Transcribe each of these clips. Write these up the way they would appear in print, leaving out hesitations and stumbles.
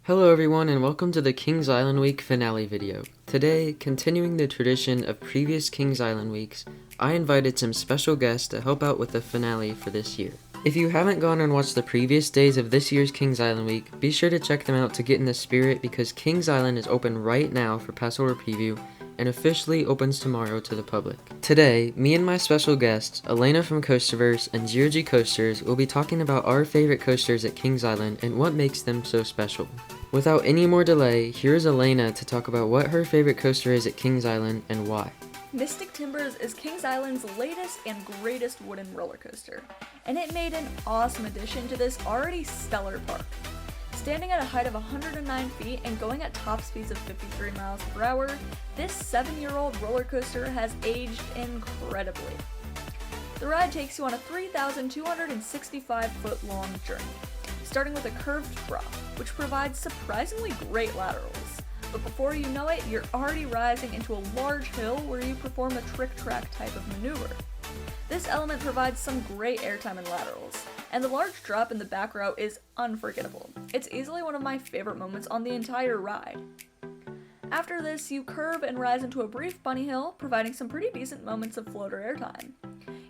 Hello everyone and welcome to the Kings Island Week finale video. Today, continuing the tradition of previous Kings Island weeks, I invited some special guests to help out with the finale for this year. If you haven't gone and watched the previous days of this year's Kings Island Week, be sure to check them out to get in the spirit because Kings Island is open right now for passholder preview and officially opens tomorrow to the public. Today, me and my special guests, Elena from CoasterVerse and Zero G Coasters, will be talking about our favorite coasters at Kings Island and what makes them so special. Without any more delay, here's Elena to talk about what her favorite coaster is at Kings Island and why. Mystic Timbers is Kings Island's latest and greatest wooden roller coaster, and it made an awesome addition to this already stellar park. Standing at a height of 109 feet and going at top speeds of 53 miles per hour, this 7-year-old roller coaster has aged incredibly. The ride takes you on a 3,265-foot long journey, starting with a curved drop, which provides surprisingly great laterals. But before you know it, you're already rising into a large hill where you perform a trick track type of maneuver. This element provides some great airtime and laterals, and the large drop in the back row is unforgettable. It's easily one of my favorite moments on the entire ride. After this, you curve and rise into a brief bunny hill, providing some pretty decent moments of floater airtime.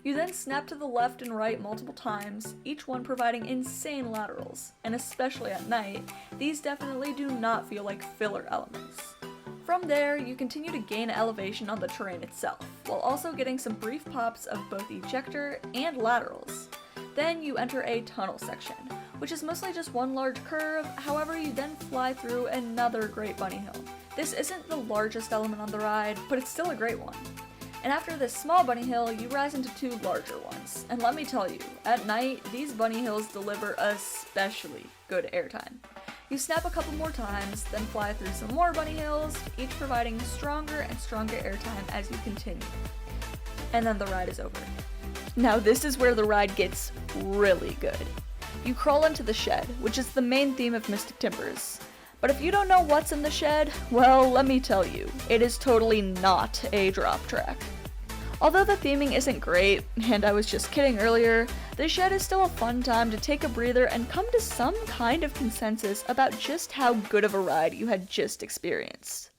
You then snap to the left and right multiple times, each one providing insane laterals, and especially at night, these definitely do not feel like filler elements. From there, you continue to gain elevation on the terrain itself, while also getting some brief pops of both ejector and laterals. Then you enter a tunnel section, which is mostly just one large curve, however you then fly through another great bunny hill. This isn't the largest element on the ride, but it's still a great one. And after this small bunny hill, you rise into two larger ones. And let me tell you, at night, these bunny hills deliver especially good airtime. You snap a couple more times, then fly through some more bunny hills, each providing stronger and stronger airtime as you continue. And then the ride is over. Now this is where the ride gets really good. You crawl into the shed, which is the main theme of Mystic Timbers. But if you don't know what's in the shed, well, let me tell you, it is totally not a drop track. Although the theming isn't great, and I was just kidding earlier, the shed is still a fun time to take a breather and come to some kind of consensus about just how good of a ride you had just experienced.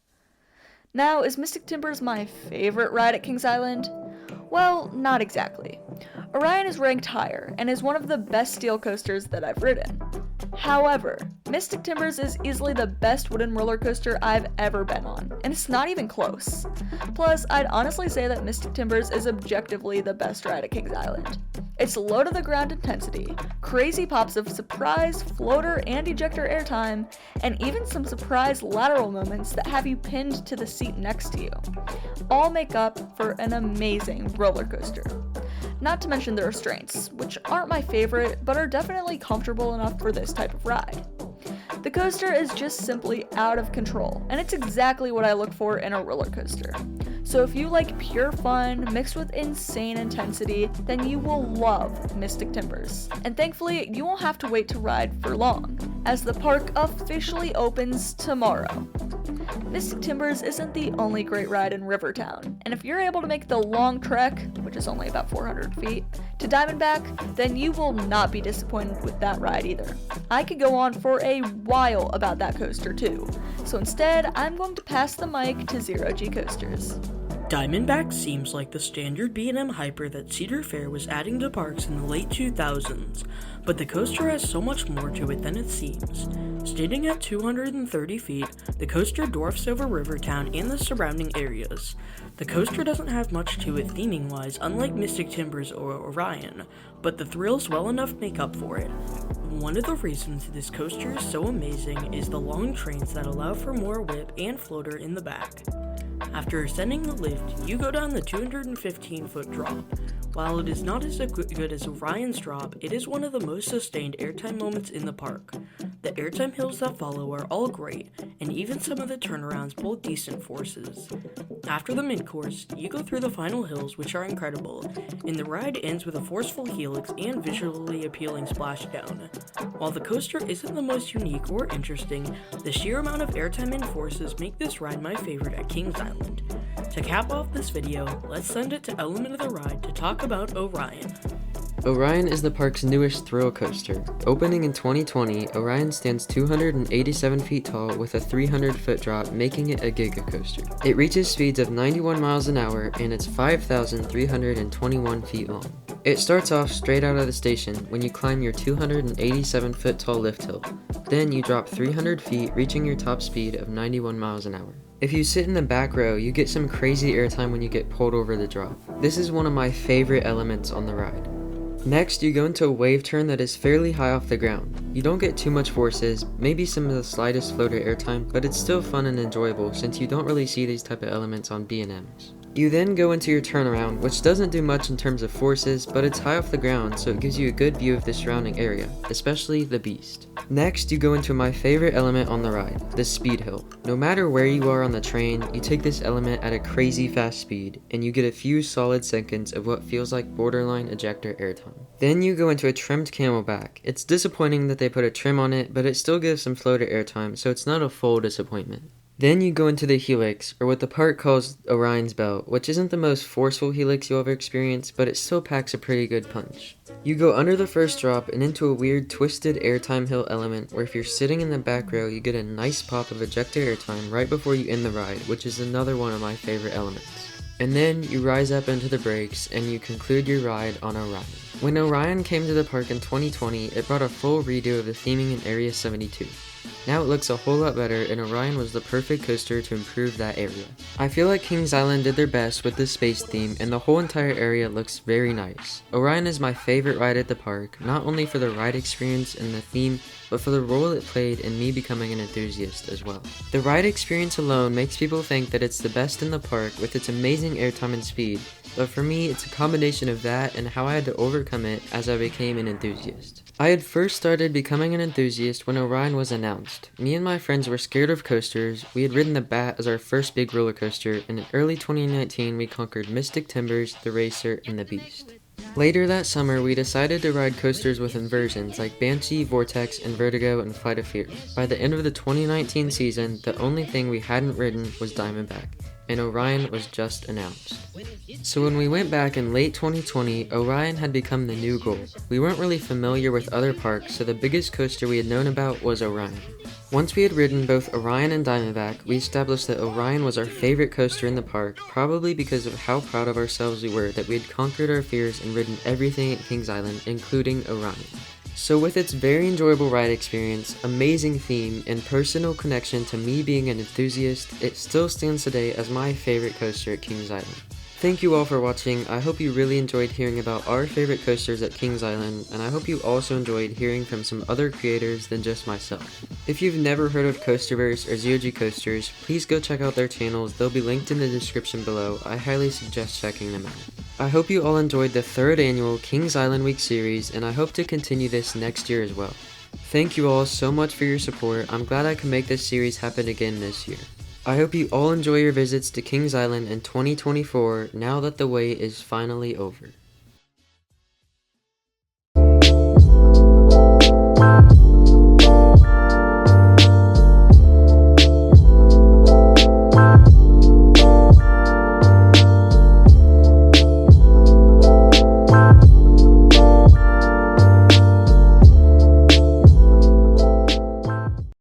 Now, is Mystic Timbers my favorite ride at Kings Island? Well, not exactly. Orion is ranked higher, and is one of the best steel coasters that I've ridden. However, Mystic Timbers is easily the best wooden roller coaster I've ever been on, and it's not even close. Plus, I'd honestly say that Mystic Timbers is objectively the best ride at Kings Island. It's low to the ground intensity, crazy pops of surprise, floater, and ejector airtime, and even some surprise lateral moments that have you pinned to the seat next to you. All make up for an amazing roller coaster. Not to mention the restraints, which aren't my favorite, but are definitely comfortable enough for this type of ride. The coaster is just simply out of control, and it's exactly what I look for in a roller coaster. So if you like pure fun mixed with insane intensity, then you will love Mystic Timbers. And thankfully, you won't have to wait to ride for long, as the park officially opens tomorrow. Mystic Timbers isn't the only great ride in Rivertown, and if you're able to make the long trek, which is only about 400 feet, to Diamondback, then you will not be disappointed with that ride either. I could go on for a while about that coaster too, so instead, I'm going to pass the mic to Zero G Coasters. Diamondback seems like the standard B&M hyper that Cedar Fair was adding to parks in the late 2000s, but the coaster has so much more to it than it seems. Standing at 230 feet, the coaster dwarfs over Rivertown and the surrounding areas. The coaster doesn't have much to it theming-wise, unlike Mystic Timbers or Orion, but the thrills well enough make up for it. One of the reasons this coaster is so amazing is the long trains that allow for more whip and floater in the back. After ascending the lift, you go down the 215-foot drop. While it is not as good as Orion's drop, it is one of the most sustained airtime moments in the park. The airtime hills that follow are all great, and even some of the turnarounds pull decent forces. After the mid-course, you go through the final hills, which are incredible, and the ride ends with a forceful helix and visually appealing splashdown. While the coaster isn't the most unique or interesting, the sheer amount of airtime and forces make this ride my favorite at Kings Island. To cap off this video, let's send it to Element of the Ride to talk about Orion. Orion is the park's newest thrill coaster. Opening in 2020, Orion stands 287 feet tall with a 300-foot drop, making it a giga coaster. It reaches speeds of 91 miles an hour and it's 5,321 feet long. It starts off straight out of the station when you climb your 287-foot tall lift hill. Then you drop 300 feet, reaching your top speed of 91 miles an hour. If you sit in the back row, you get some crazy airtime when you get pulled over the drop. This is one of my favorite elements on the ride. Next, you go into a wave turn that is fairly high off the ground. You don't get too much forces, maybe some of the slightest floater airtime, but it's still fun and enjoyable since you don't really see these type of elements on B&Ms. You then go into your turnaround, which doesn't do much in terms of forces, but it's high off the ground, so it gives you a good view of the surrounding area, especially the beast. Next, you go into my favorite element on the ride, the speed hill. No matter where you are on the train, you take this element at a crazy fast speed, and you get a few solid seconds of what feels like borderline ejector airtime. Then you go into a trimmed camelback. It's disappointing that they put a trim on it, but it still gives some floater airtime, so it's not a full disappointment. Then you go into the helix, or what the park calls Orion's belt, which isn't the most forceful helix you'll ever experience, but it still packs a pretty good punch. You go under the first drop and into a weird twisted airtime hill element where if you're sitting in the back row you get a nice pop of ejector airtime right before you end the ride, which is another one of my favorite elements. And then you rise up into the brakes and you conclude your ride on Orion. When Orion came to the park in 2020, it brought a full redo of the theming in Area 72. Now it looks a whole lot better and Orion was the perfect coaster to improve that area. I feel like Kings Island did their best with the space theme and the whole entire area looks very nice. Orion is my favorite ride at the park, not only for the ride experience and the theme, but for the role it played in me becoming an enthusiast as well. The ride experience alone makes people think that it's the best in the park with its amazing airtime and speed, but for me it's a combination of that and how I had to overcome it as I became an enthusiast. I had first started becoming an enthusiast when Orion was announced. Me and my friends were scared of coasters, we had ridden the Bat as our first big roller coaster, and in early 2019 we conquered Mystic Timbers, the Racer, and the Beast. Later that summer, we decided to ride coasters with inversions like Banshee, Vortex, and Vertigo, and Flight of Fear. By the end of the 2019 season, the only thing we hadn't ridden was Diamondback, and Orion was just announced. So when we went back in late 2020, Orion had become the new goal. We weren't really familiar with other parks, so the biggest coaster we had known about was Orion. Once we had ridden both Orion and Diamondback, we established that Orion was our favorite coaster in the park, probably because of how proud of ourselves we were that we had conquered our fears and ridden everything at Kings Island, including Orion. So with its very enjoyable ride experience, amazing theme, and personal connection to me being an enthusiast, it still stands today as my favorite coaster at Kings Island. Thank you all for watching. I hope you really enjoyed hearing about our favorite coasters at Kings Island, and I hope you also enjoyed hearing from some other creators than just myself. If you've never heard of CoasterVerse or ZOG Coasters, please go check out their channels. They'll be linked in the description below. I highly suggest checking them out. I hope you all enjoyed the 3rd annual Kings Island Week series, and I hope to continue this next year as well. Thank you all so much for your support. I'm glad I can make this series happen again this year. I hope you all enjoy your visits to Kings Island in 2024 now that the wait is finally over.